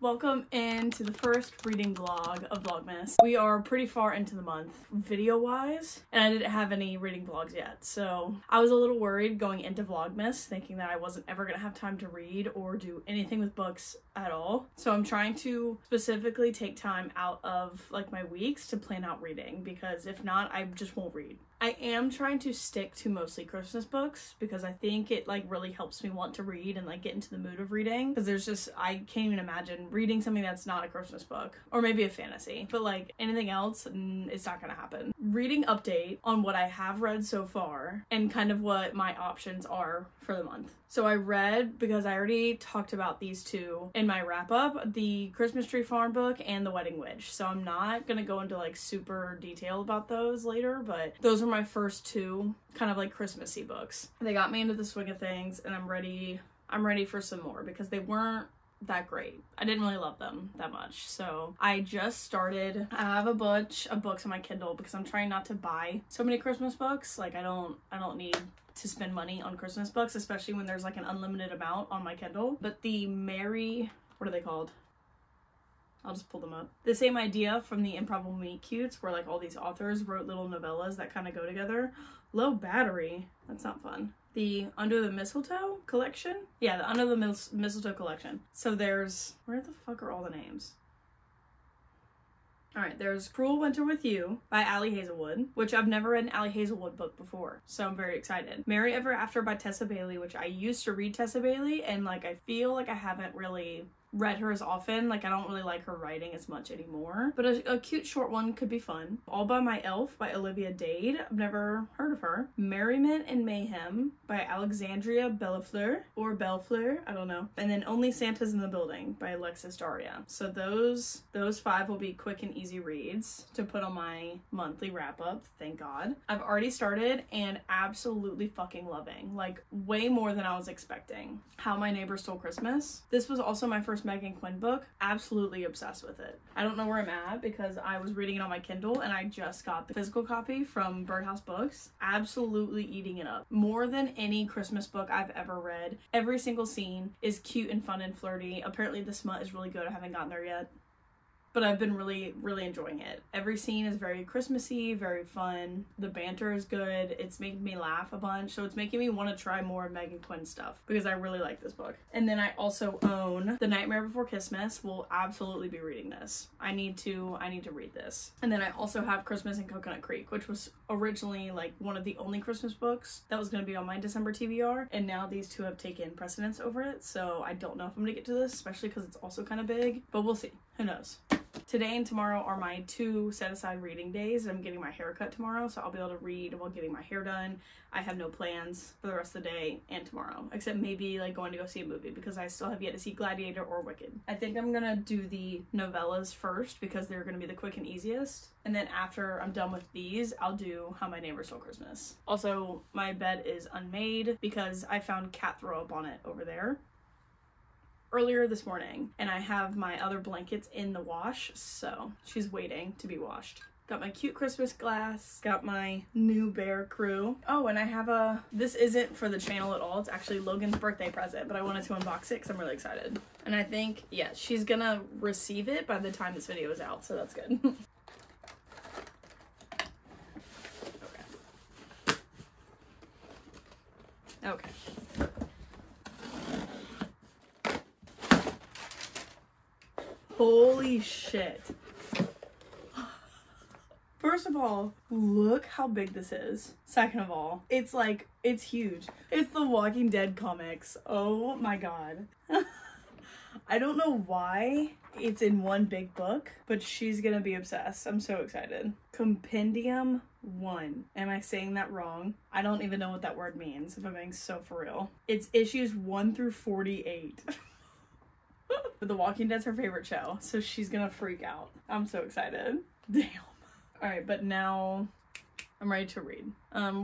Welcome into the first reading vlog of Vlogmas. We are pretty far into the month video-wise, and I didn't have any reading vlogs yet, so I was a little worried going into Vlogmas, thinking that I wasn't ever gonna have time to read or do anything with books at all. So I'm trying to specifically take time out of like my weeks to plan out reading, because if not, I just won't read. I am trying to stick to mostly Christmas books because I think it like really helps me want to read and like get into the mood of reading, because there's just, I can't even imagine reading something that's not a Christmas book, or maybe a fantasy, but like anything else, it's not gonna happen. Reading update on what I have read so far and kind of what my options are for the month. So I read, because I already talked about these two in my wrap up, the Christmas Tree Farm book and the Wedding Witch. So I'm not gonna go into like super detail about those later, but those are my first two kind of like Christmassy books. They got me into the swing of things, and I'm ready for some more because they weren't that great. I didn't really love them that much. So I just started. I have a bunch of books on my Kindle because I'm trying not to buy so many Christmas books. Like I don't need to spend money on Christmas books, especially when there's like an unlimited amount on my Kindle. But the what are they called? I'll just pull them up. The same idea from the Improbable Meet Cutes, where like all these authors wrote little novellas that kind of go together. Low battery. That's not fun. The Under the Mistletoe collection? Yeah, the Under the Mistletoe collection. So there's, where the fuck are all the names? Alright, there's Cruel Winter with You by Ali Hazelwood, which I've never read an Ali Hazelwood book before, so I'm very excited. Merry Ever After by Tessa Bailey, which I used to read Tessa Bailey, and like I feel like I haven't really read her as often. Like I don't really like her writing as much anymore, but a cute short one could be fun. All by My Elf by Olivia Dade. I've never heard of her. Merriment and Mayhem by Alexandria Bellafleur, or Bellefleur, I don't know. And then Only Santa's in the Building by Alexis Daria. So those 5 will be quick and easy reads to put on my monthly wrap up, thank God. I've already started and absolutely fucking loving, like way more than I was expecting, How My Neighbor Stole Christmas. This was also my first Megan Quinn book. Absolutely obsessed with it. I don't know where I'm at because I was reading it on my Kindle and I just got the physical copy from Birdhouse Books. Absolutely eating it up. More than any Christmas book I've ever read. Every single scene is cute and fun and flirty. Apparently the smut is really good. I haven't gotten there yet, but I've been really enjoying it. Every scene is very Christmassy, very fun. The banter is good. It's making me laugh a bunch, so it's making me want to try more Megan Quinn stuff because I really like this book. And then I also own The Nightmare Before Christmas. Will absolutely be reading this. I need to read this. And then I also have Christmas in Coconut Creek, which was originally like one of the only Christmas books that was going to be on my December TBR, and now these two have taken precedence over it, so I don't know if I'm gonna get to this, especially because it's also kind of big, but we'll see. Who knows? Today and tomorrow are my 2 set-aside reading days. I'm getting my hair cut tomorrow, so I'll be able to read while getting my hair done. I have no plans for the rest of the day and tomorrow, except maybe like going to go see a movie because I still have yet to see Gladiator or Wicked. I think I'm gonna do the novellas first because they're gonna be the quick and easiest. And then after I'm done with these, I'll do How My Neighbor Stole Christmas. Also, my bed is unmade because I found cat throw up on it over there earlier this morning, and I have my other blankets in the wash, so she's waiting to be washed. Got my cute Christmas glass, got my new bear crew. Oh, and I have this isn't for the channel at all, it's actually Logan's birthday present, but I wanted to unbox it because I'm really excited. And I think, yeah, she's gonna receive it by the time this video is out, so that's good. Okay. Holy shit. First of all, look how big this is. Second of all, it's like, it's huge. It's the Walking Dead comics. Oh my God. I don't know why it's in one big book, but she's gonna be obsessed. I'm so excited. Compendium 1. Am I saying that wrong? I don't even know what that word means, if I'm being so for real. It's issues 1 through 48. But The Walking Dead's her favorite show, so she's gonna freak out. I'm so excited. Damn. Alright, but now I'm ready to read.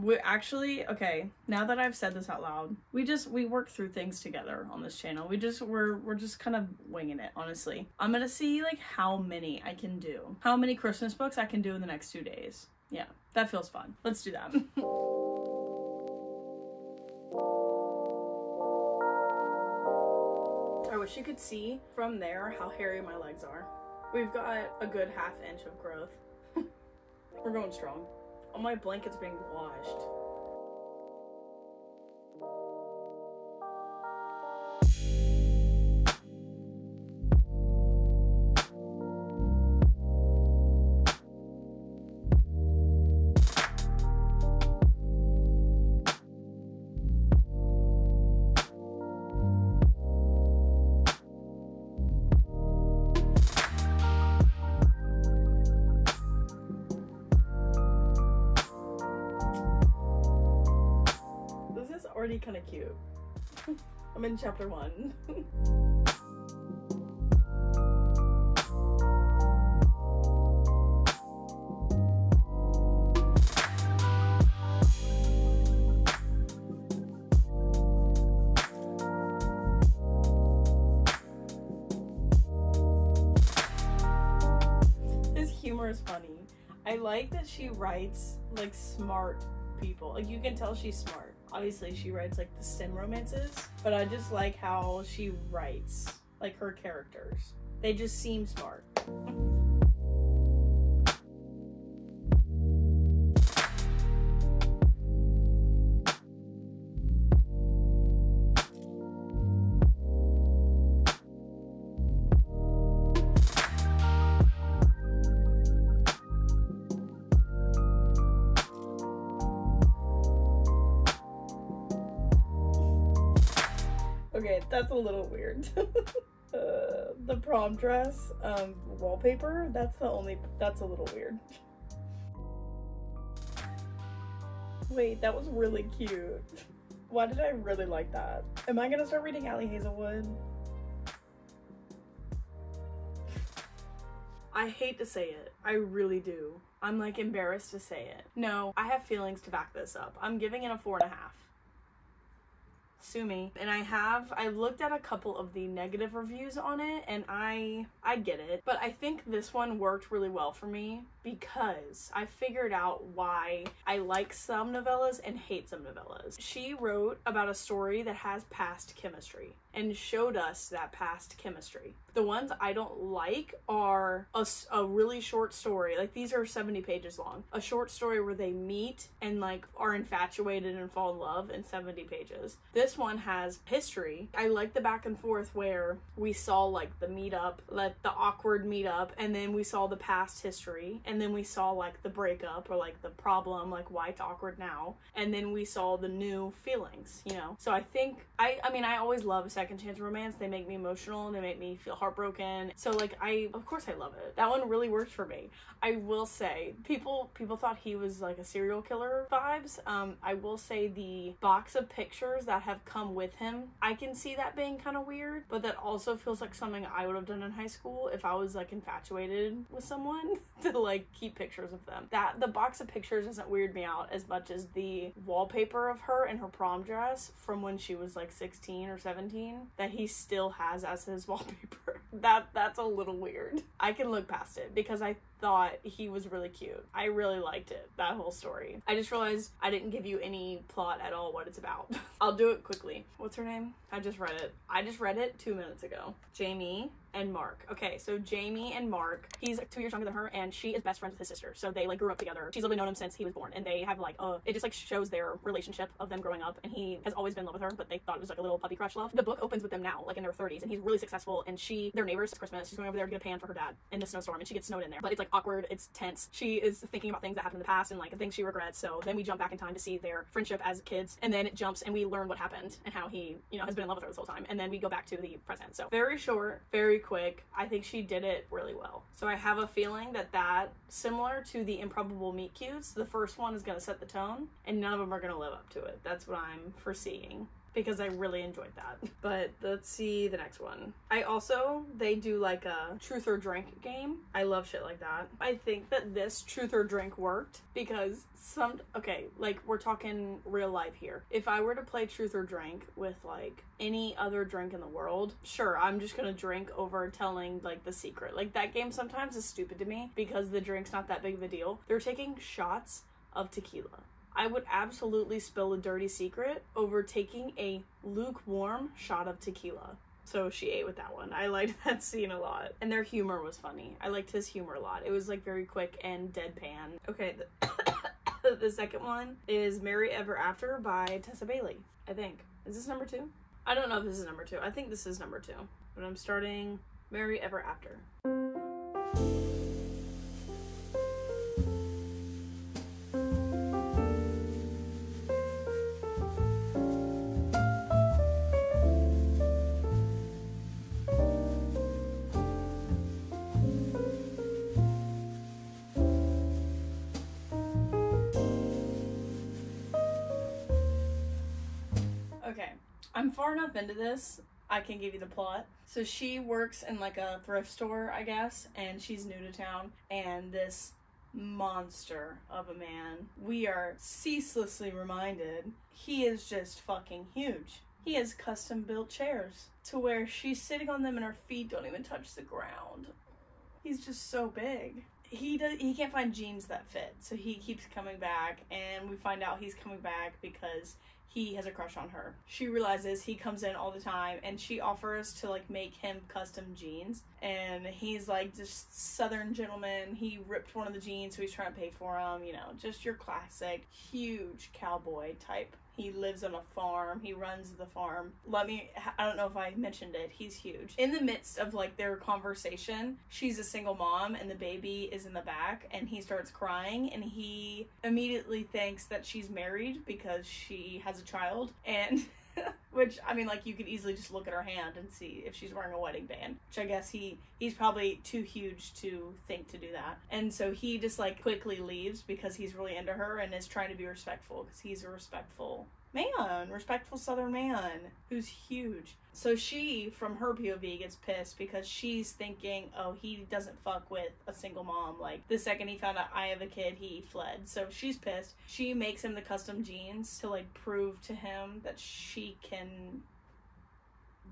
We actually, okay, now that I've said this out loud, we work through things together on this channel. We're just kind of winging it, honestly. I'm gonna see like how many I can do. How many Christmas books I can do in the next 2 days. Yeah, that feels fun. Let's do that. wish you could see from there how hairy my legs are. We've got a good ½ inch of growth. We're going strong. All my blankets being washed. Already kind of cute. I'm in chapter 1. His humor is funny. I like that she writes like smart people. Like you can tell she's smart. Obviously she writes like the STEM romances, but I just like how she writes like her characters. They just seem smart. Okay, that's a little weird. The prom dress wallpaper, that's a little weird. Wait, that was really cute. Why did I really like that? Am I gonna start reading Allie Hazelwood? I hate to say it. I really do. I'm like embarrassed to say it. No, I have feelings to back this up. I'm giving it a 4.5. Sue me. And I looked at a couple of the negative reviews on it, and I get it, but I think this one worked really well for me because I figured out why I like some novellas and hate some novellas. She wrote about a story that has past chemistry and showed us that past chemistry. The ones I don't like are a really short story, like these are 70 pages long, a short story where they meet and like are infatuated and fall in love in 70 pages. This one has history. I like the back and forth where we saw like the meetup, like the awkward meetup, and then we saw the past history, and then we saw like the breakup or like the problem, like why it's awkward now, and then we saw the new feelings, you know? So I think, I mean, I always love a second chance romance. They make me emotional, they make me feel heartbroken. So like, of course I love it. That one really worked for me. I will say, people thought he was like a serial killer vibes. I will say the box of pictures that have come with him, I can see that being kind of weird, but that also feels like something I would have done in high school if I was like infatuated with someone to like keep pictures of them. That the box of pictures doesn't weird me out as much as the wallpaper of her in her prom dress from when she was like 16 or 17 that he still has as his wallpaper. That's a little weird. I can look past it because I thought he was really cute. I really liked it, that whole story. I just realized I didn't give you any plot at all what it's about. I'll do it quickly. What's her name? I just read it 2 minutes ago. Jamie and Mark. Okay, so Jamie and Mark, he's 2 years younger than her, and she is best friends with his sister. So they like grew up together. She's literally known him since he was born, and they have like it just like shows their relationship of them growing up, and he has always been in love with her, but they thought it was like a little puppy crush love. The book opens with them now, like in their 30s, and he's really successful, and they're neighbors at Christmas. She's going over there to get a pan for her dad in the snowstorm, and she gets snowed in there. But it's like awkward, it's tense. She is thinking about things that happened in the past and like things she regrets. So then we jump back in time to see their friendship as kids, and then it jumps and we learn what happened and how he, you know, has been in love with her this whole time. And then we go back to the present. So very short, very quick. I think she did it really well. So I have a feeling that similar to the Improbable Meet Cutes, the first one is going to set the tone and none of them are going to live up to it. That's what I'm foreseeing, because I really enjoyed that. But let's see the next one. They do like a truth or drink game. I love shit like that. I think that this truth or drink worked because like we're talking real life here. If I were to play truth or drink with like any other drink in the world, sure, I'm just gonna drink over telling like the secret. Like that game sometimes is stupid to me because the drink's not that big of a deal. They're taking shots of tequila. I would absolutely spill a dirty secret over taking a lukewarm shot of tequila. So she ate with that one. I liked that scene a lot. And their humor was funny. I liked his humor a lot. It was like very quick and deadpan. Okay, the second one is Marry Ever After by Tessa Bailey, I think. Is this number 2? I don't know if this is number 2. I think this is number 2. But I'm starting Marry Ever After. Okay, I'm far enough into this, I can give you the plot. So she works in like a thrift store, I guess, and she's new to town, and this monster of a man, we are ceaselessly reminded, he is just fucking huge. He has custom built chairs to where she's sitting on them and her feet don't even touch the ground. He's just so big. He can't find jeans that fit, so he keeps coming back, and we find out he's coming back because he has a crush on her. She realizes he comes in all the time, and she offers to like make him custom jeans, and he's like just southern gentleman. He ripped one of the jeans, so he's trying to pay for them, you know, just your classic huge cowboy type. He lives on a farm. He runs the farm. I don't know if I mentioned it. He's huge. In the midst of like their conversation, she's a single mom and the baby is in the back, and he starts crying, and he immediately thinks that she's married because she has a child, and which, I mean, like, you could easily just look at her hand and see if she's wearing a wedding band, which I guess he's probably too huge to think to do that. And so he just, like, quickly leaves because he's really into her and is trying to be respectful because he's a respectful southern man who's huge. So she, from her POV, gets pissed because she's thinking, oh, he doesn't fuck with a single mom. Like, the second he found out I have a kid, he fled. So she's pissed. She makes him the custom jeans to, like, prove to him that she can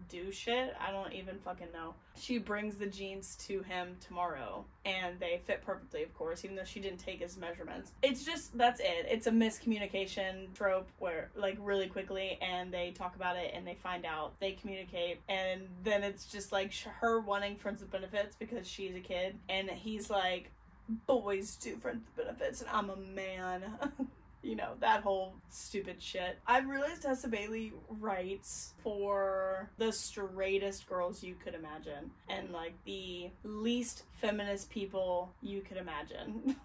do shit. I don't even fucking know. She brings the jeans to him tomorrow, and they fit perfectly, of course, even though she didn't take his measurements. It's just, that's it. It's a miscommunication trope where, like, really quickly, and they talk about it, and they find out, they communicate, and then it's just, like, her wanting friends with benefits because she's a kid, and he's like, boys do friends with benefits, and I'm a man. You know, that whole stupid shit. I've realized Tessa Bailey writes for the straightest girls you could imagine, and like the least feminist people you could imagine.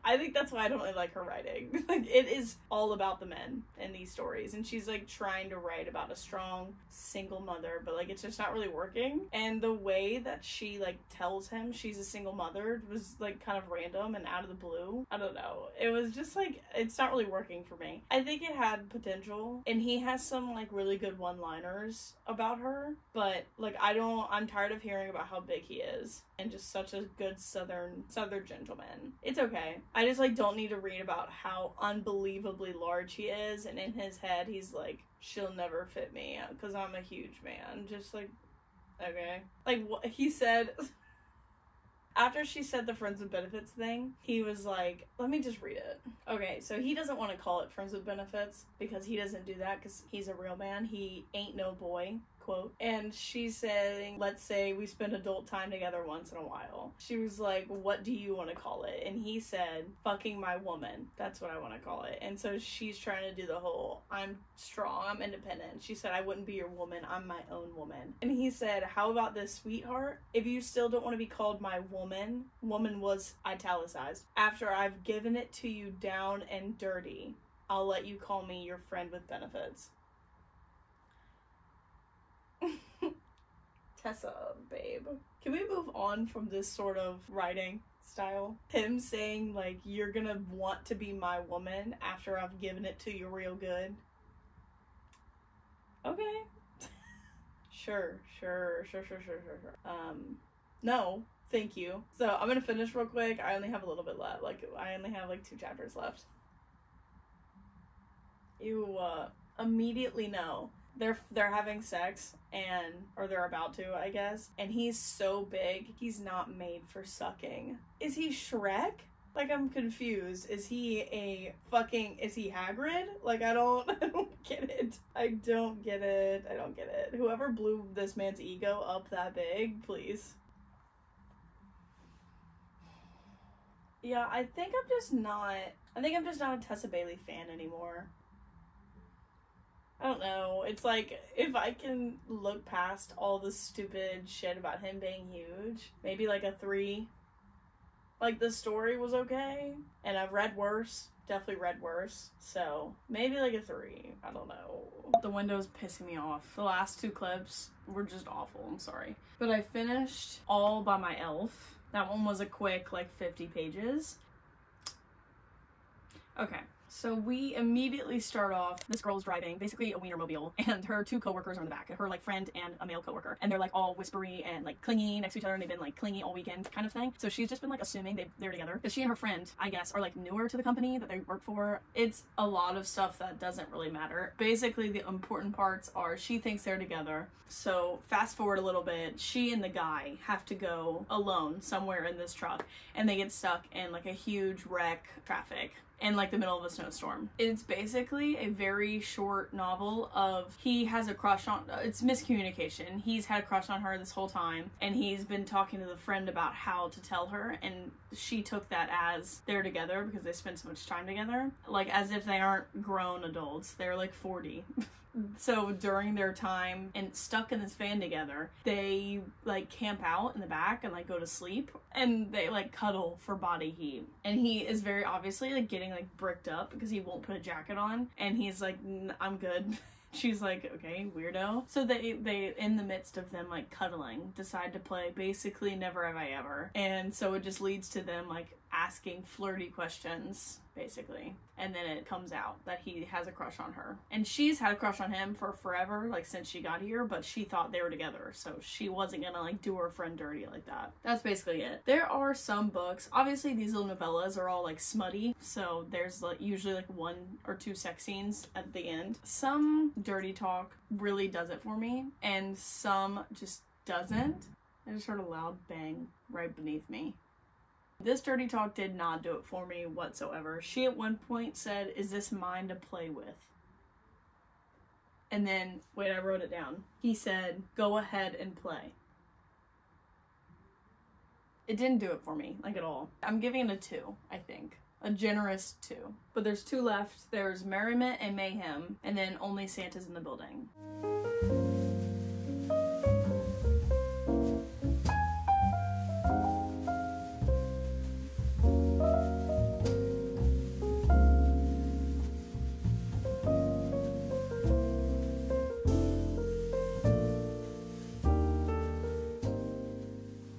I think that's why I don't really like her writing. Like, it is all about the men in these stories, and she's like trying to write about a strong single mother, but like it's just not really working. And the way that she like tells him she's a single mother was like kind of random and out of the blue. I don't know. It was just like, it's not really working for me. I think it had potential, and he has some like really good one-liners about her, but like I'm tired of hearing about how big he is and just such a good southern gentleman. It's okay. I just like don't need to read about how unbelievably large he is, and in his head he's like, she'll never fit me because I'm a huge man. Just like, okay. Like, what he said after she said the friends with benefits thing, he was like, let me just read it. Okay, so he doesn't want to call it friends with benefits because he doesn't do that because he's a real man. He ain't no boy, quote. And she's saying, let's say we spend adult time together once in a while. She was like, what do you want to call it? And he said, fucking my woman. That's what I want to call it. And so she's trying to do the whole, I'm strong, I'm independent. She said, I wouldn't be your woman, I'm my own woman. And he said, how about this, sweetheart? If you still don't want to be called my woman was italicized. After I've given it to you down and dirty, I'll let you call me your friend with benefits. Tessa, babe. Can we move on from this sort of writing style? Him saying, like, you're gonna want to be my woman after I've given it to you real good. Okay. Sure. No, thank you. So I'm gonna finish real quick. I only have a little bit left. Like, I only have like 2 chapters left. You, immediately know. They're having sex, or they're about to, I guess, and he's so big, he's not made for sucking. Is he Shrek? Like, I'm confused. Is he Hagrid? Like, I don't get it. I don't get it. I don't get it. Whoever blew this man's ego up that big, please. Yeah, I think I'm just not a Tessa Bailey fan anymore. I don't know. It's like, if I can look past all the stupid shit about him being huge, maybe like a 3. Like, the story was okay, and I've read worse. Definitely read worse. So, maybe like a 3. I don't know. The window's pissing me off. The last 2 clips were just awful. I'm sorry. But I finished All by My Elf. That one was a quick, like, 50 pages. Okay. So we immediately start off, this girl's driving basically a Wienermobile, and her 2 coworkers are in the back, her like friend and a male coworker, and they're like all whispery and like clingy next to each other, and they've been like clingy all weekend kind of thing. So she's just been like assuming they're together, because she and her friend, I guess, are like newer to the company that they work for. It's a lot of stuff that doesn't really matter. Basically the important parts are she thinks they're together. So fast forward a little bit, she and the guy have to go alone somewhere in this truck, and they get stuck in like a huge wreck traffic in like the middle of a snowstorm. It's basically a very short novel of he has a crush on, it's miscommunication. He's had a crush on her this whole time, and he's been talking to the friend about how to tell her, and she took that as they're together because they spend so much time together. Like, as if they aren't grown adults. They're like 40. So during their time and stuck in this van together, they like camp out in the back and like go to sleep, and they like cuddle for body heat. And he is very obviously like getting like bricked up because he won't put a jacket on, and he's like, I'm good. She's like, okay, weirdo. So they in the midst of them like cuddling, decide to play basically Never Have I Ever. And so it just leads to them like asking flirty questions, basically. And then it comes out that he has a crush on her. And she's had a crush on him for forever, like since she got here, but she thought they were together, so she wasn't gonna like do her friend dirty like that. That's basically it. There are some books, obviously these little novellas are all like smutty, so there's like usually like 1 or 2 sex scenes at the end. Some dirty talk really does it for me, and some just doesn't. I just heard a loud bang right beneath me. This dirty talk did not do it for me whatsoever. She at one point said, "Is this mine to play with?" And then, wait, I wrote it down. He said, "Go ahead and play." It didn't do it for me, like at all. I'm giving it a 2, I think. A generous 2. But there's 2 left. There's Merriment and Mayhem, and then Only Santa's in the Building.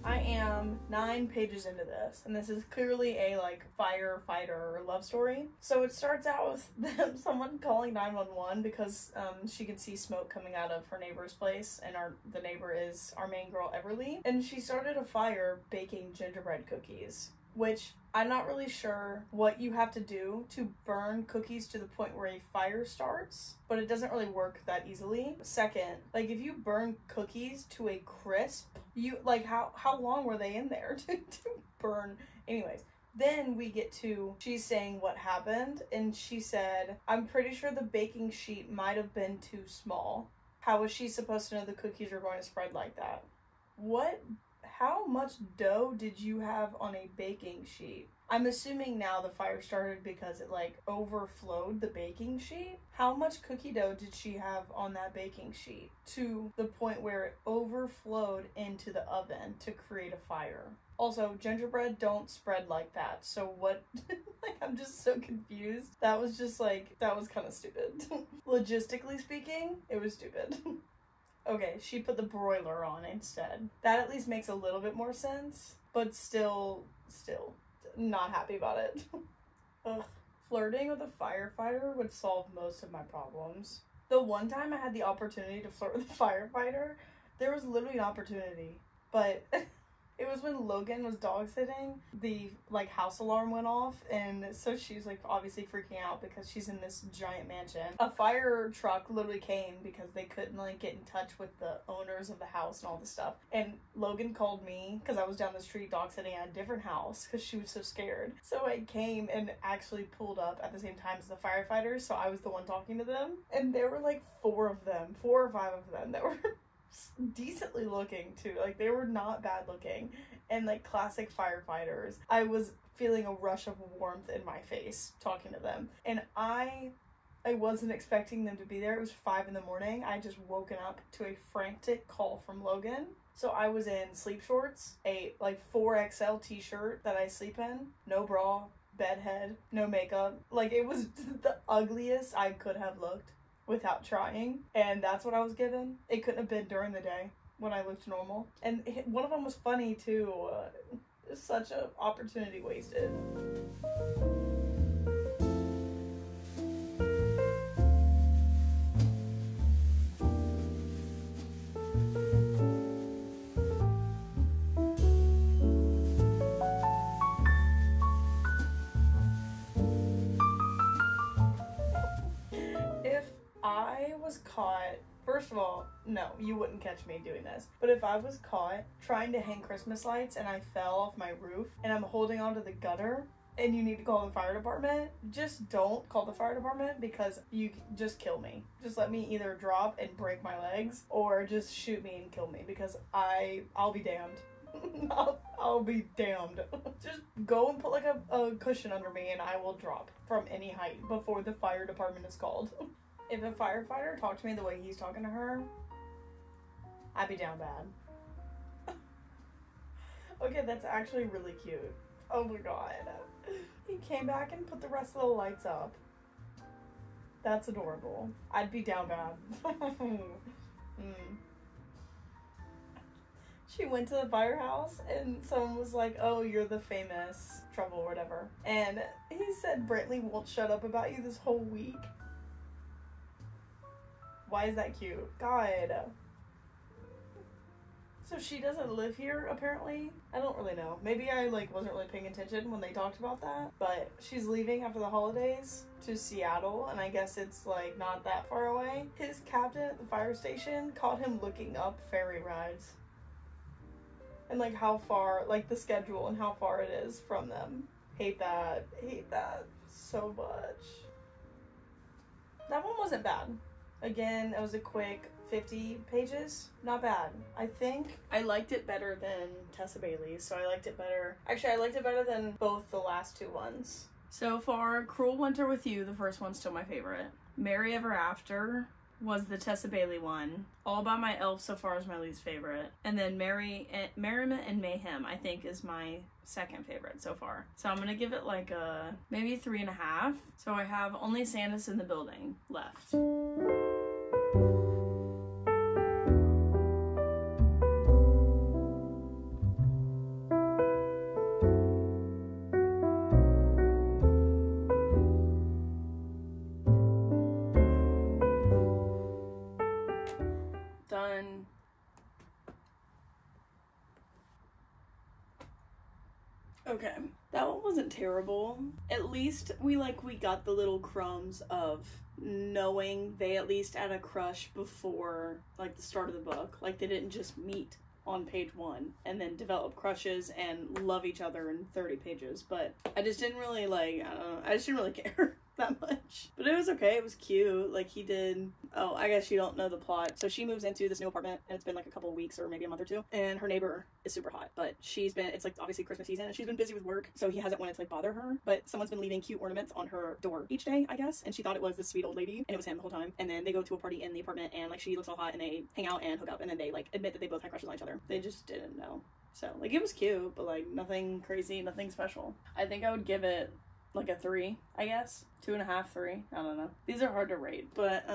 I am 9 pages into this, and this is clearly a like firefighter love story. So it starts out with someone calling 911 because she could see smoke coming out of her neighbor's place, and the neighbor is our main girl Everly, and she started a fire baking gingerbread cookies, which I'm not really sure what you have to do to burn cookies to the point where a fire starts, but it doesn't really work that easily. Second, like if you burn cookies to a crisp, you like how long were they in there to burn? Anyways, then we get to she's saying what happened, and she said, "I'm pretty sure the baking sheet might have been too small." How was she supposed to know the cookies were going to spread like that? What? How much dough did you have on a baking sheet? I'm assuming now the fire started because it like overflowed the baking sheet. How much cookie dough did she have on that baking sheet to the point where it overflowed into the oven to create a fire? Also, gingerbread don't spread like that. So what? Like, I'm just so confused. That was kind of stupid. Logistically speaking, it was stupid. Okay, she put the broiler on instead. That at least makes a little bit more sense, but still not happy about it. Ugh. Flirting with a firefighter would solve most of my problems. The one time I had the opportunity to flirt with a firefighter, there was literally an opportunity, but It was when Logan was dog sitting, the like house alarm went off, and so she's like obviously freaking out because she's in this giant mansion. A fire truck literally came because they couldn't like get in touch with the owners of the house and all this stuff. And Logan called me because I was down the street dog sitting at a different house because she was so scared. So I came and actually pulled up at the same time as the firefighters, so I was the one talking to them. And there were like 4 or 5 of them that were decently looking too. Like they were not bad looking and like classic firefighters. I was feeling a rush of warmth in my face talking to them, and I wasn't expecting them to be there. It was 5 in the morning. I just woken up to a frantic call from Logan. So I was in sleep shorts, a like 4XL t-shirt that I sleep in, no bra, bedhead, no makeup. Like it was the ugliest I could have looked without trying, and that's what I was given. It couldn't have been during the day when I looked normal. And one of them was funny too. Such an opportunity wasted. I was caught, first of all, no, you wouldn't catch me doing this. But if I was caught trying to hang Christmas lights and I fell off my roof and I'm holding onto the gutter and you need to call the fire department, just don't call the fire department because you just kill me. Just let me either drop and break my legs or just shoot me and kill me because I'll be damned. I'll be damned. Just go and put like a cushion under me and I will drop from any height before the fire department is called. If a firefighter talked to me the way he's talking to her, I'd be down bad. Okay, that's actually really cute. Oh my god. He came back and put the rest of the lights up. That's adorable. I'd be down bad. She went to the firehouse and someone was like, oh, you're the famous trouble or whatever. And he said, Brantley won't shut up about you this whole week. Why is that cute? God. So she doesn't live here, apparently? I don't really know. Maybe I, like, wasn't really paying attention when they talked about that. But she's leaving after the holidays to Seattle, and I guess it's, like, not that far away. His captain at the fire station caught him looking up ferry rides. And, like, how far, like, the schedule and how far it is from them. Hate that. Hate that so much. That one wasn't bad. Again, it was a quick 50 pages. Not bad. I think I liked it better than Tessa Bailey's, so I liked it better. Actually, I liked it better than both the last 2 ones. So far, Cruel Winter with You, the first one's still my favorite. Merry Ever After was the Tessa Bailey one. All About My Elf so far is my least favorite. And then Merriment and Mayhem, I think, is my second favorite so far. So I'm gonna give it like a maybe 3.5. So I have Only Santa's in the Building left. Done. Okay, that one wasn't terrible. At least we got the little crumbs of knowing they at least had a crush before like the start of the book. Like they didn't just meet on page 1 and then develop crushes and love each other in 30 pages. But I just didn't really I just didn't really care that much. But it was okay, it was cute. Like he did, oh, I guess you don't know the plot. So she moves into this new apartment and it's been like a couple of weeks or maybe a month or 2. And her neighbor is super hot, but it's like obviously Christmas season and she's been busy with work. So he hasn't wanted to like bother her, but someone's been leaving cute ornaments on her door each day, I guess. And she thought it was this sweet old lady and it was him the whole time. And then they go to a party in the apartment and like she looks all hot and they hang out and hook up and then they like admit that they both had crushes on each other. They just didn't know. So like it was cute, but like nothing crazy, nothing special. I think I would give it like a 3, I guess. 2.5, 3. I don't know. These are hard to rate, but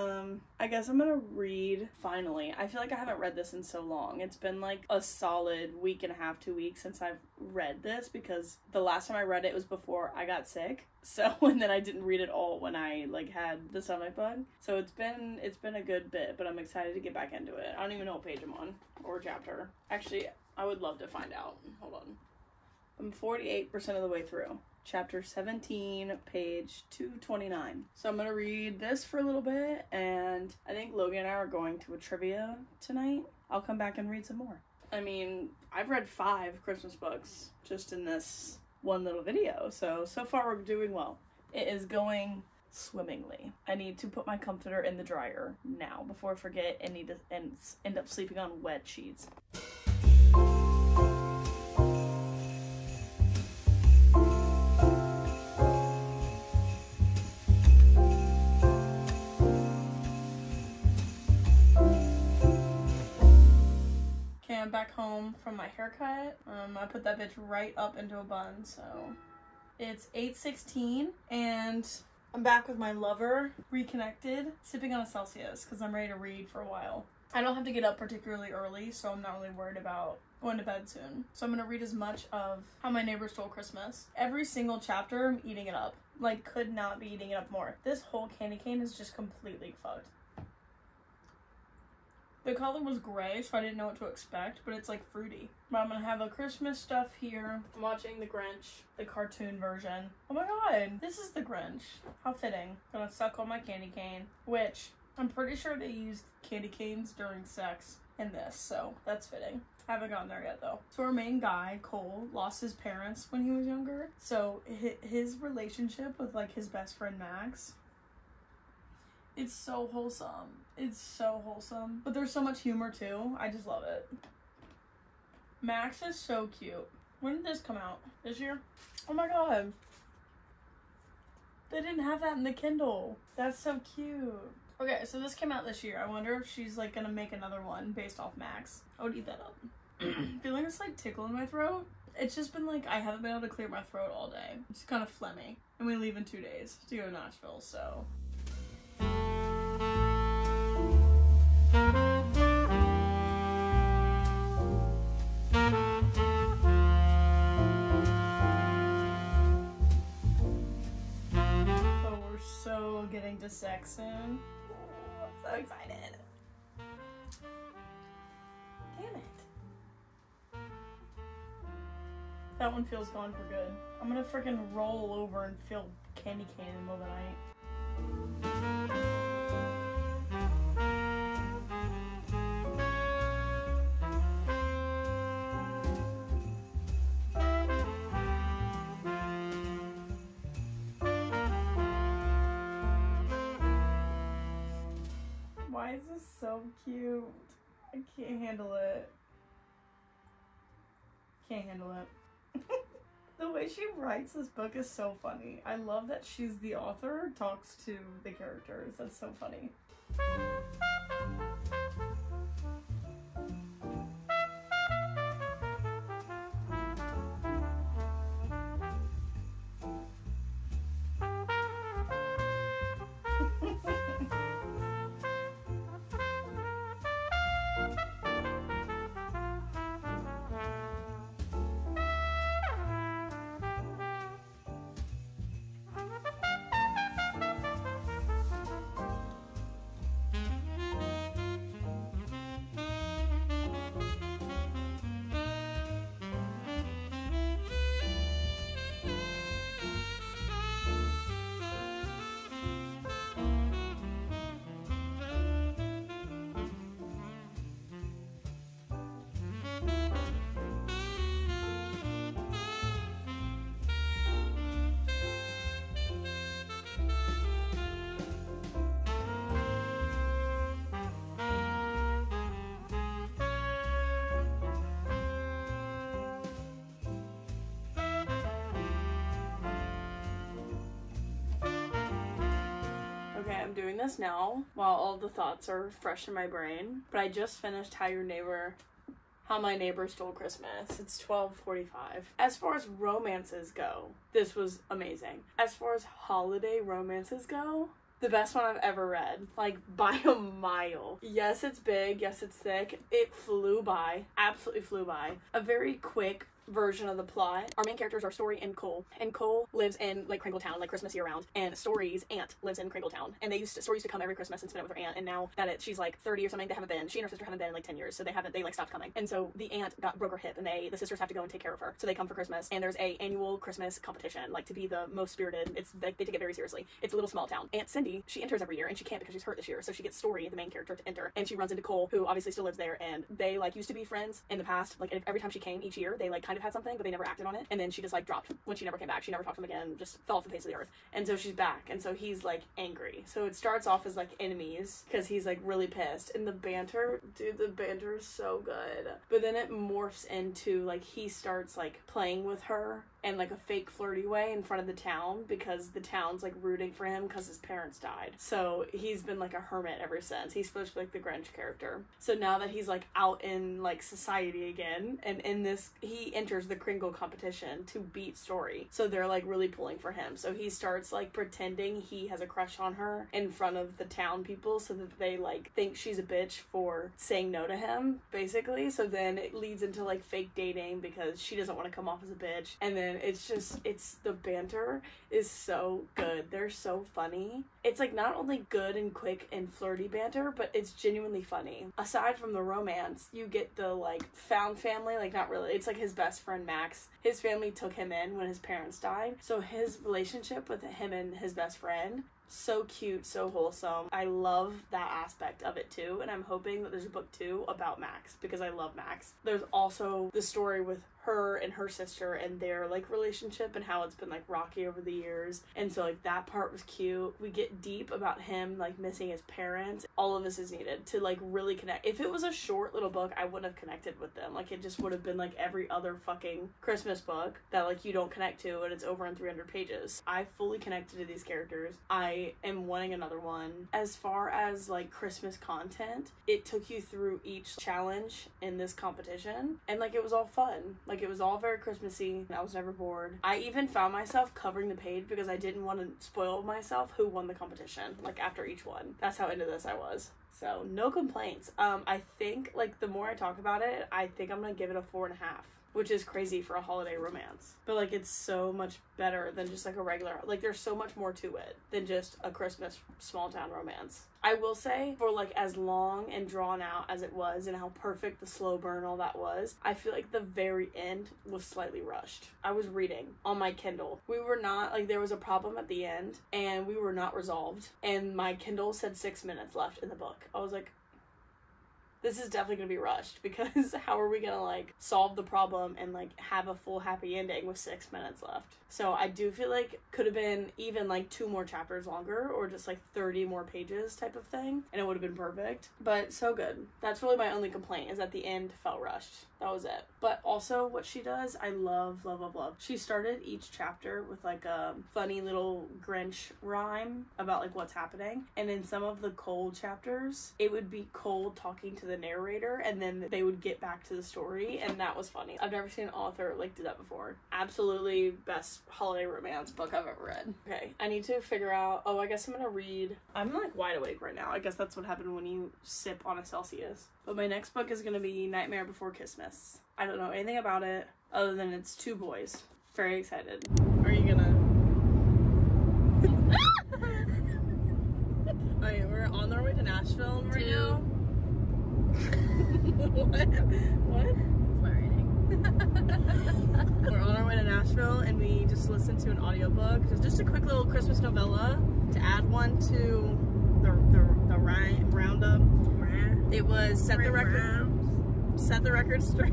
I guess I'm gonna read finally. I feel like I haven't read this in so long. It's been like a solid 1.5 weeks, 2 weeks since I've read this because the last time I read it was before I got sick. So, and then I didn't read it all when I like had the stomach bug. So it's been a good bit, but I'm excited to get back into it. I don't even know what page I'm on or chapter. Actually, I would love to find out. Hold on. I'm 48% of the way through. Chapter 17, page 229. So I'm gonna read this for a little bit, and I think Logan and I are going to a trivia tonight. I'll come back and read some more. I mean, I've read 5 Christmas books just in this one little video, so far we're doing well. It is going swimmingly. I need to put my comforter in the dryer now before I forget and need to end up sleeping on wet sheets. Okay, I'm back home from my haircut. I put that bitch right up into a bun, so it's 8:16 and I'm back with my lover, reconnected, sipping on a Celsius because I'm ready to read for a while. I don't have to get up particularly early, so I'm not really worried about going to bed soon. So I'm going to read as much of How My Neighbor Stole Christmas. Every single chapter, I'm eating it up. Like, could not be eating it up more. This whole candy cane is just completely fucked. The color was gray, so I didn't know what to expect, but it's like fruity. But I'm gonna have a Christmas stuff here. I'm watching The Grinch, the cartoon version. Oh my god, this is The Grinch. How fitting. Gonna suck on my candy cane, which I'm pretty sure they used candy canes during sex in this, so that's fitting. I haven't gotten there yet though. So our main guy, Cole, lost his parents when he was younger. So his relationship with like his best friend Max, it's so wholesome. It's so wholesome. But there's so much humor too. I just love it. Max is so cute. When did this come out? This year? Oh my god. They didn't have that in the Kindle. That's so cute. Okay, so this came out this year. I wonder if she's like gonna make another one based off Max. I would eat that up. Feeling this like tickle in my throat. It's just been like I haven't been able to clear my throat all day. It's kind of phlegmy. And we leave in 2 days to go to Nashville, so. So getting to sex soon. Ooh, I'm so excited. Damn it. That one feels gone for good. I'm gonna freaking roll over and feel candy cane in the middle of the night. Why is this so cute? I can't handle it. Can't handle it. The way she writes this book is so funny. I love that she's the author, talks to the characters. That's so funny. Okay, I'm doing this now while all the thoughts are fresh in my brain, but I just finished How My Neighbor Stole Christmas. It's 12:45. As far as romances go, this was amazing. As far as holiday romances go, the best one I've ever read, like by a mile. Yes, it's big. Yes, it's thick. It flew by. Absolutely flew by. A very quick version of the plot. Our main characters are Story and Cole. And Cole lives in like Kringletown, like Christmas year round. And Story's aunt lives in Kringletown. And Story used to come every Christmas and spend it with her aunt. And now that she's like 30 or something, they haven't been. She and her sister haven't been in like 10 years. So they like stopped coming. And so the aunt broke her hip, and the sisters have to go and take care of her. So they come for Christmas, and there's a annual Christmas competition, like to be the most spirited. It's like they take it very seriously. It's a little small town. Aunt Cindy, she enters every year, and she can't because she's hurt this year. So she gets Story, the main character, to enter, and she runs into Cole, who obviously still lives there, and they like used to be friends in the past. Like every time she came each year, they like kind of had something, but they never acted on it. And then she just like dropped when she never came back. She never talked to him again, just fell off the face of the earth. And so she's back, and so he's like angry. So it starts off as like enemies because he's like really pissed, and the banter, dude, the banter is so good. But then it morphs into like he starts like playing with her in like a fake flirty way in front of the town because the town's like rooting for him because his parents died. So he's been like a hermit ever since. He's supposed to be like the Grinch character. So now that he's like out in like society again, and in this he enters the Kringle competition to beat Story. So they're like really pulling for him. So he starts like pretending he has a crush on her in front of the town people so that they like think she's a bitch for saying no to him, basically. So then it leads into like fake dating because she doesn't want to come off as a bitch. And then it's the banter is so good. They're so funny. It's like not only good and quick and flirty banter, but it's genuinely funny. Aside from the romance, you get the like found family, like not really. It's like his best friend Max. His family took him in when his parents died. So his relationship with him and his best friend, so cute, so wholesome. I love that aspect of it too, and I'm hoping that there's a book 2 about Max because I love Max. There's also the story with her and her sister and their like relationship and how it's been like rocky over the years, and so like that part was cute. We get deep about him like missing his parents. All of this is needed to like really connect. If it was a short little book, I wouldn't have connected with them. Like it just would have been like every other fucking Christmas book that like you don't connect to and it's over in 300 pages. I fully connected to these characters. I am wanting another one. As far as like Christmas content, it took you through each challenge in this competition, and like it was all fun. Like it was all very Christmassy, and I was never bored. I even found myself covering the page because I didn't want to spoil myself who won the competition, like after each one. That's how into this I was. So no complaints. I think like the more I talk about it, I think I'm gonna give it a 4.5. Which is crazy for a holiday romance. But like it's so much better than just like a regular, like there's so much more to it than just a Christmas small town romance. I will say, for like as long and drawn out as it was and how perfect the slow burn all that was, I feel like the very end was slightly rushed. I was reading on my Kindle. We were not, like there was a problem at the end and we were not resolved, and my Kindle said 6 minutes left in the book. I was like, this is definitely gonna be rushed because how are we gonna like solve the problem and like have a full happy ending with 6 minutes left? So I do feel like could have been even like 2 more chapters longer or just like 30 more pages type of thing, and it would have been perfect. But so good. That's really my only complaint, is at the end felt rushed. That was it. But also what she does, I love, love, love, love. She started each chapter with like a funny little Grinch rhyme about like what's happening. And in some of the Cole chapters, it would be Cole talking to the narrator and then they would get back to the story, and that was funny. I've never seen an author like do that before. Absolutely best holiday romance book I've ever read. Okay, I need to figure out, oh, I guess I'm gonna read. I'm like wide awake right now. I guess that's what happened when you sip on a Celsius. But my next book is gonna be Nightmare Before Christmas. I don't know anything about it other than it's 2 boys. Very excited. Are you gonna... Alright, we're on our way to Nashville right now. What? It's my rating. We're on our way to Nashville and we just listened to an audiobook. It's just a quick little Christmas novella to add one to the roundup. It was Set the Record Straight.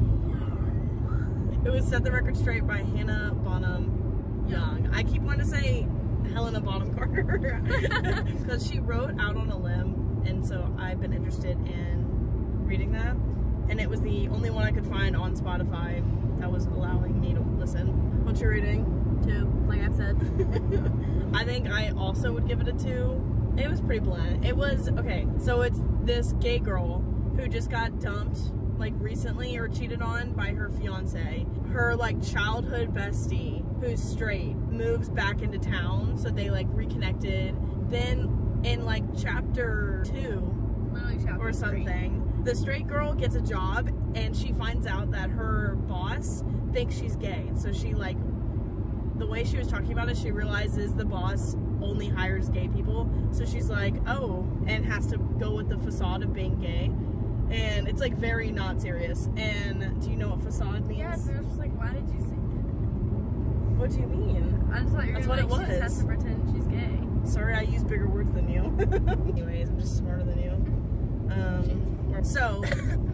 It was Set the Record Straight by Hannah Bonham Young. I keep wanting to say Helena Bonham Carter because she wrote Out on a Limb, and so I've been interested in reading that. And it was the only one I could find on Spotify that was allowing me to listen. What's your rating? 2, like I've said. I think I also would give it a 2. It was pretty bland. It was, okay, so it's this gay girl who just got dumped like recently or cheated on by her fiance. Her like childhood bestie, who's straight, moves back into town, so they like reconnected. Then in like chapter 2 chapter or something, 3. The straight girl gets a job and she finds out that her boss thinks she's gay. So she, like, the way she was talking about it, she realizes the boss only hires gay people. So she's like, oh, and has to go with the facade of being gay. And it's, like, very not serious. And do you know what facade means? Yes, it was just like, why did you say that? What do you mean? I just thought you were like, she just has to pretend she's gay. Sorry, I use bigger words than you. Anyways, I'm just smarter than you. So,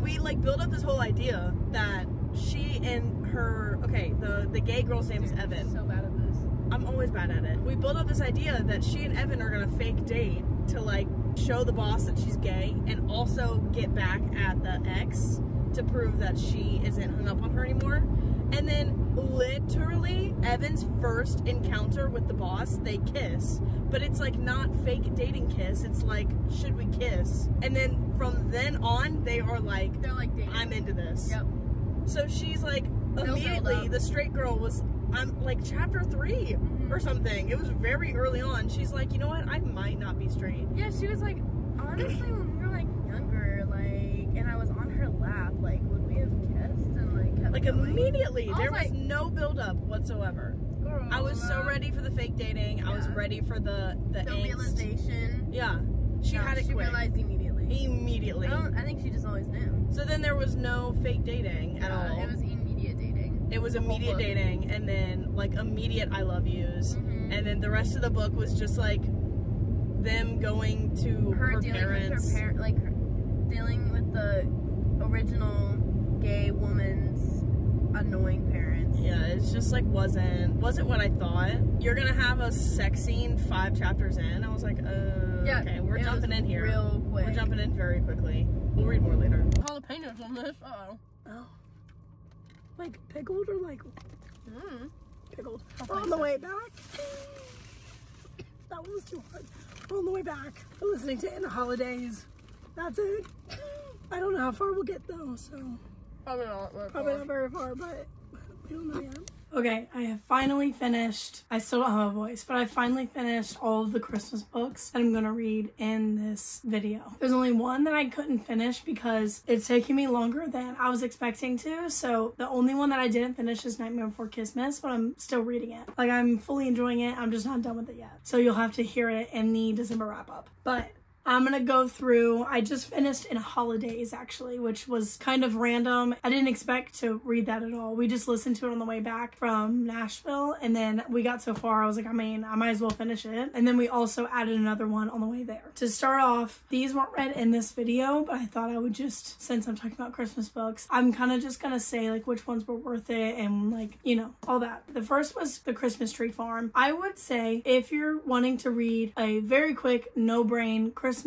we, like, build up this whole idea that she and her, okay, the gay girl's name is Evan. I'm so bad at this. I'm always bad at it. We build up this idea that she and Evan are gonna fake date to, like, show the boss that she's gay and also get back at the ex to prove that she isn't hung up on her anymore. And then literally Evan's first encounter with the boss, they kiss, but it's like not fake dating kiss. It's like, should we kiss? And then from then on, they're like dating. I'm into this. Yep. So she's like, immediately, the straight girl was, I'm like chapter 3 or something. It was very early on. She's like, you know what? I might not be straight. Yeah, she was like, honestly, when we were like younger, like, and I was on her lap, like, would we have kissed and like kept like going? Immediately, there was like, no build up whatsoever. Girl, I was so ready for the fake dating. I was ready for the realization. Yeah, she had it quick. She realized immediately. Immediately. I think she just always knew. So then there was no fake dating at all. It was immediate dating. It was immediate dating, and then like immediate I love yous, and then the rest of the book was just like them going to her parents. Dealing with the original gay woman's annoying parents. Yeah, it's just like wasn't what I thought. You're gonna have a sex scene 5 chapters in. I was like, yeah, okay, we're jumping in here. Real quick. We're jumping in very quickly. We'll read more later. Jalapenos on this. Oh. Like pickled or like pickled? On the way back. That one was too hard. On the way back, we're listening to In the Holidays. That's it. I don't know how far we'll get though, so probably not very far, but we don't know yet. Okay, I have finally finished, I still don't have a voice, but I finally finished all of the Christmas books that I'm gonna read in this video. There's only one that I couldn't finish because it's taking me longer than I was expecting to, so the only one that I didn't finish is Nightmare Before Christmas, but I'm still reading it. Like, I'm fully enjoying it, I'm just not done with it yet. So you'll have to hear it in the December wrap-up. But I'm gonna go through, I just finished In Holidays actually, which was kind of random. I didn't expect to read that at all. We just listened to it on the way back from Nashville, and then we got so far, I was like, I mean, I might as well finish it. And then we also added another one on the way there. To start off, these weren't read in this video, but I thought I would just, since I'm talking about Christmas books, I'm kind of just gonna say like which ones were worth it and like, you know, all that. The first was The Christmas Tree Farm. I would say if you're wanting to read a very quick, no-brain Christmas,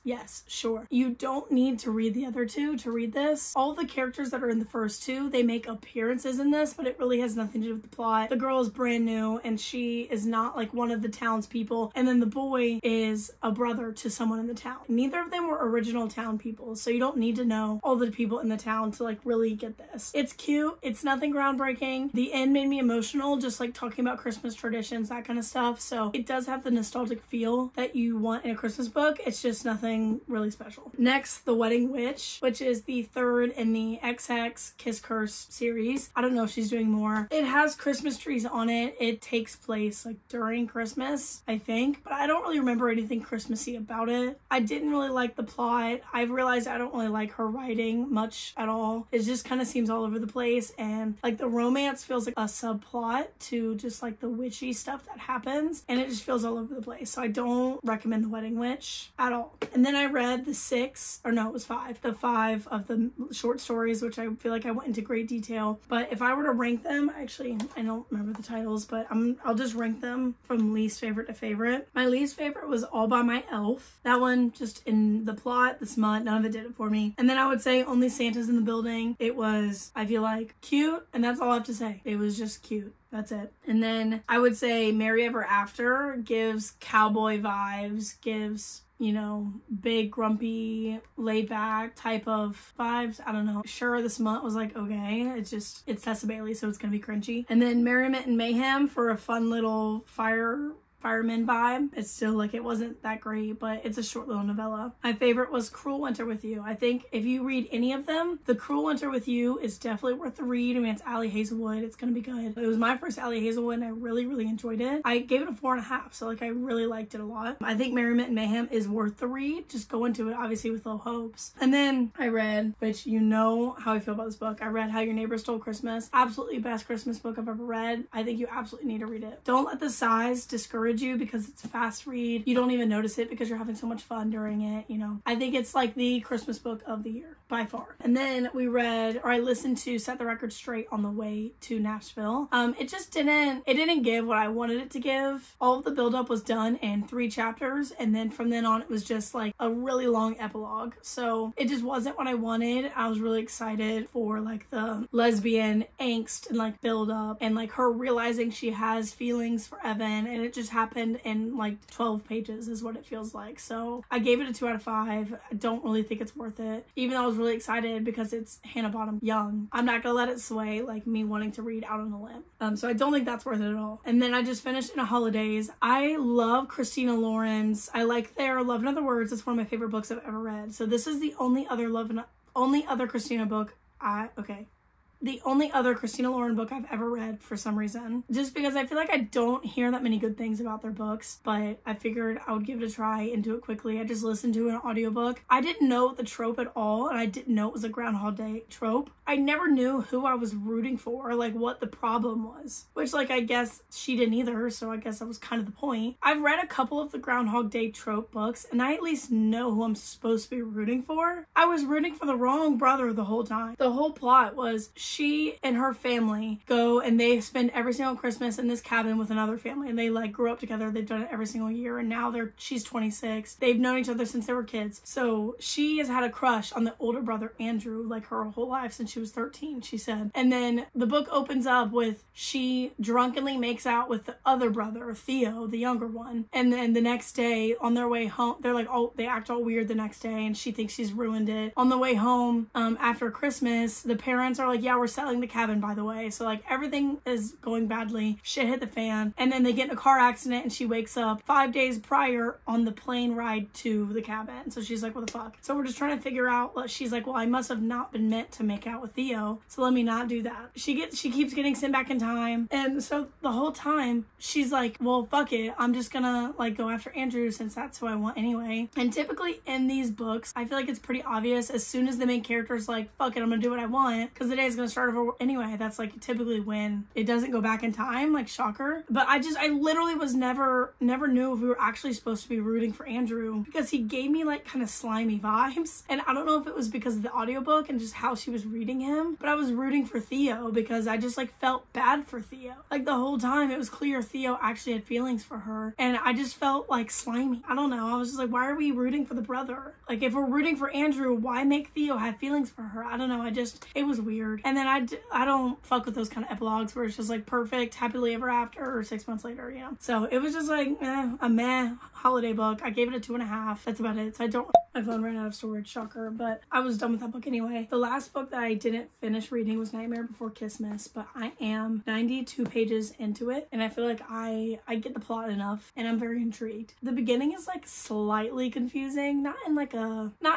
yes, sure. You don't need to read the other two to read this. All the characters that are in the first two, they make appearances in this, but it really has nothing to do with the plot. The girl is brand new and she is not like one of the townspeople, and then the boy is a brother to someone in the town. Neither of them were original town people, so you don't need to know all the people in the town to like really get this. It's cute. It's nothing groundbreaking. The end made me emotional, just like talking about Christmas traditions, that kind of stuff. So it does have the nostalgic feel that you want in a Christmas book. It's just nothing really special. Next, The Wedding Witch, which is the third in the XX Kiss Curse series. I don't know if she's doing more. It has Christmas trees on it. It takes place like during Christmas, I think, but I don't really remember anything Christmassy about it. I didn't really like the plot. I've realized I don't really like her writing much at all. It just kind of seems all over the place, and like the romance feels like a subplot to just like the witchy stuff that happens, and it just feels all over the place. So I don't recommend The Wedding Witch at all. And then I read the 5 of the short stories, which I feel like I went into great detail. But if I were to rank them, actually, I don't remember the titles, but I'll just rank them from least favorite to favorite. My least favorite was All by My Elf. That one, just in the plot, the smut, none of it did it for me. And then I would say Only Santa's in the Building. It was, I feel like, cute, and that's all I have to say. It was just cute. That's it. And then I would say Merry Ever After gives cowboy vibes, gives, you know, big, grumpy, laid back type of vibes. I don't know. Sure, the smut was like, okay, it's Tessa Bailey, so it's gonna be cringy. And then Merriment and Mayhem for a fun little fire fireman vibe. It's still like, it wasn't that great, but it's a short little novella. My favorite was Cruel Winter with You. I think if you read any of them, The Cruel Winter with You is definitely worth the read. I mean, it's Allie Hazelwood. It's gonna be good. It was my first Allie Hazelwood and I really, really enjoyed it. I gave it a 4.5, so like I really liked it a lot. I think Merriment and Mayhem is worth the read. Just go into it obviously with low hopes. And then I read, which you know how I feel about this book, I read How Your Neighbor Stole Christmas. Absolutely best Christmas book I've ever read. I think you absolutely need to read it. Don't let the size discourage you because it's a fast read. You don't even notice it because you're having so much fun during it, you know. I think it's like the Christmas book of the year by far. And then we read, or I listened to Set the Record Straight on the way to Nashville. It just didn't give what I wanted it to give. All of the buildup was done in 3 chapters, and then from then on it was just like a really long epilogue. So it just wasn't what I wanted. I was really excited for like the lesbian angst and like build up and like her realizing she has feelings for Evan, and it just happened in like 12 pages is what it feels like. So I gave it a 2 out of 5. I don't really think it's worth it, even though I was really excited because it's Hannah Bottom Young. I'm not gonna let it sway like me wanting to read Out on a Limb. So I don't think that's worth it at all. And then I just finished In a Holidays. I love Christina Lauren's. I like their Love in Other Words. It's one of my favorite books I've ever read. So this is the only other Christina book the only other Christina Lauren book I've ever read for some reason. Just because I feel like I don't hear that many good things about their books, but I figured I would give it a try and do it quickly. I just listened to an audiobook. I didn't know the trope at all, and I didn't know it was a Groundhog Day trope. I never knew who I was rooting for or like what the problem was, which like I guess she didn't either, so I guess that was kind of the point. I've read a couple of the Groundhog Day trope books, and I at least know who I'm supposed to be rooting for. I was rooting for the wrong brother the whole time. The whole plot was she and her family go and they spend every single Christmas in this cabin with another family, and they like grew up together. They've done it every single year, and now she's 26. They've known each other since they were kids. So she has had a crush on the older brother Andrew like her whole life since she was 13, she said. And then the book opens up with she drunkenly makes out with the other brother, Theo, the younger one. And then the next day on their way home, they're like, oh, they act all weird the next day, and she thinks she's ruined it. On the way home, after Christmas, the parents are like, yeah, we're selling the cabin, by the way. So like everything is going badly. Shit hit the fan. And then they get in a car accident and she wakes up 5 days prior on the plane ride to the cabin. So she's like, what the fuck? So we're just trying to figure out, she's like, well, I must have not been meant to make out with Theo, so let me not do that. She keeps getting sent back in time. And so the whole time she's like, well, fuck it. I'm just gonna like go after Andrew since that's who I want anyway. And typically in these books, I feel like it's pretty obvious as soon as the main character's like, fuck it, I'm gonna do what I want because the day is gonna start over anyway. That's like typically when it doesn't go back in time, like shocker. But I literally was never knew if we were actually supposed to be rooting for Andrew because he gave me like kind of slimy vibes. And I don't know if it was because of the audiobook and just how she was reading him, but I was rooting for Theo because I just like felt bad for Theo. Like the whole time it was clear Theo actually had feelings for her, and I just felt like slimy. I don't know. I was just like, why are we rooting for the brother? Like if we're rooting for Andrew, why make Theo have feelings for her? I don't know. It was weird. And then I don't fuck with those kind of epilogues where it's just like perfect, happily ever after, or 6 months later, you know? So it was just like a meh holiday book. I gave it a 2.5. That's about it. So my phone ran out of storage, shocker, but I was done with that book anyway. The last book that I didn't finish reading was Nightmare Before Christmas, but I am 92 pages into it, and I feel like I get the plot enough, and I'm very intrigued. The beginning is like slightly confusing, not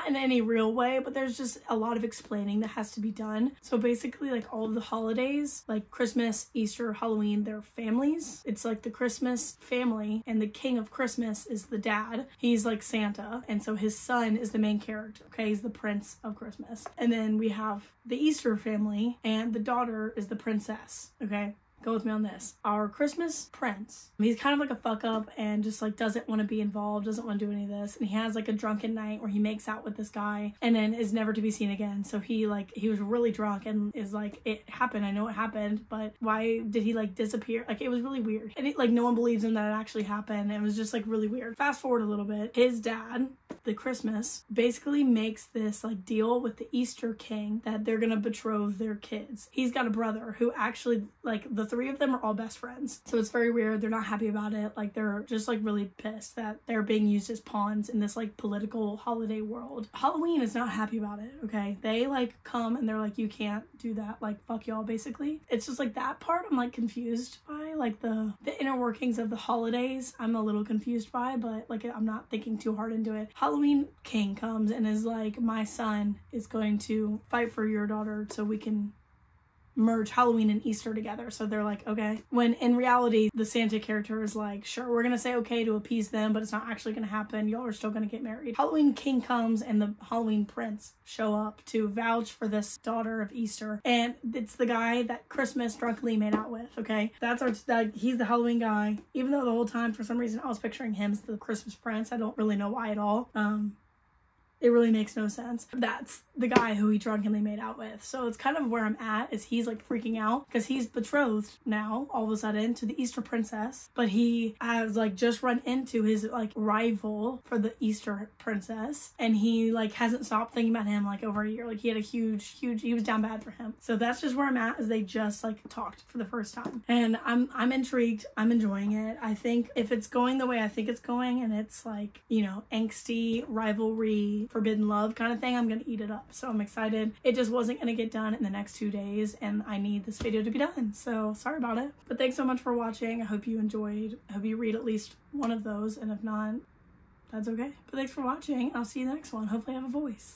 in any real way, but there's just a lot of explaining that has to be done. So basically like all of the holidays, like Christmas, Easter, Halloween, they're families. It's like the Christmas family, and the king of Christmas is the dad. He's like Santa, and so his son is the main character. Okay, he's the prince of Christmas. And then we have the Easter family, and the daughter is the princess. Okay, go with me on this. Our Christmas prince, he's kind of like a fuck up and just like doesn't want to be involved, doesn't want to do any of this, and he has like a drunken night where he makes out with this guy and then is never to be seen again. So he was really drunk and is like, it happened, I know it happened, but why did he like disappear? Like it was really weird, and like no one believes him that it actually happened. It was just like really weird. Fast forward a little bit, his dad, the Christmas, basically makes this like deal with the Easter king that they're gonna betroth their kids. He's got a brother who actually, like, the 3 of them are all best friends. So it's very weird. They're not happy about it. Like they're just like really pissed that they're being used as pawns in this like political holiday world. Halloween is not happy about it. Okay, they like come and they're like, you can't do that, like fuck y'all basically. It's just like that part I'm like confused by. by. Like the inner workings of the holidays, I'm a little confused by, but like I'm not thinking too hard into it. Halloween King comes and is like, my son is going to fight for your daughter so we can merge Halloween and Easter together. So they're like, okay. When in reality, the Santa character is like, sure, we're gonna say okay to appease them, but it's not actually gonna happen. Y'all are still gonna get married. Halloween King comes and the Halloween Prince show up to vouch for this daughter of Easter. And it's the guy that Christmas drunkenly made out with, okay? He's the Halloween guy. Even though the whole time, for some reason, I was picturing him as the Christmas Prince. I don't really know why at all. It really makes no sense. That's the guy who he drunkenly made out with. So it's kind of where I'm at, is he's like freaking out because he's betrothed now all of a sudden to the Easter princess, but he has like just run into his like rival for the Easter princess, and he like hasn't stopped thinking about him like over a year. Like he had a huge, he was down bad for him. So that's just where I'm at, is they just like talked for the first time, and I'm intrigued. I'm enjoying it. I think if it's going the way I think it's going, and it's like, you know, angsty rivalry, forbidden love kind of thing, I'm gonna eat it up. So I'm excited. It just wasn't gonna get done in the next 2 days, and I need this video to be done, so sorry about it. But thanks so much for watching. I hope you enjoyed. I hope you read at least one of those, and if not, that's okay. But thanks for watching. I'll see you in the next one. Hopefully I have a voice.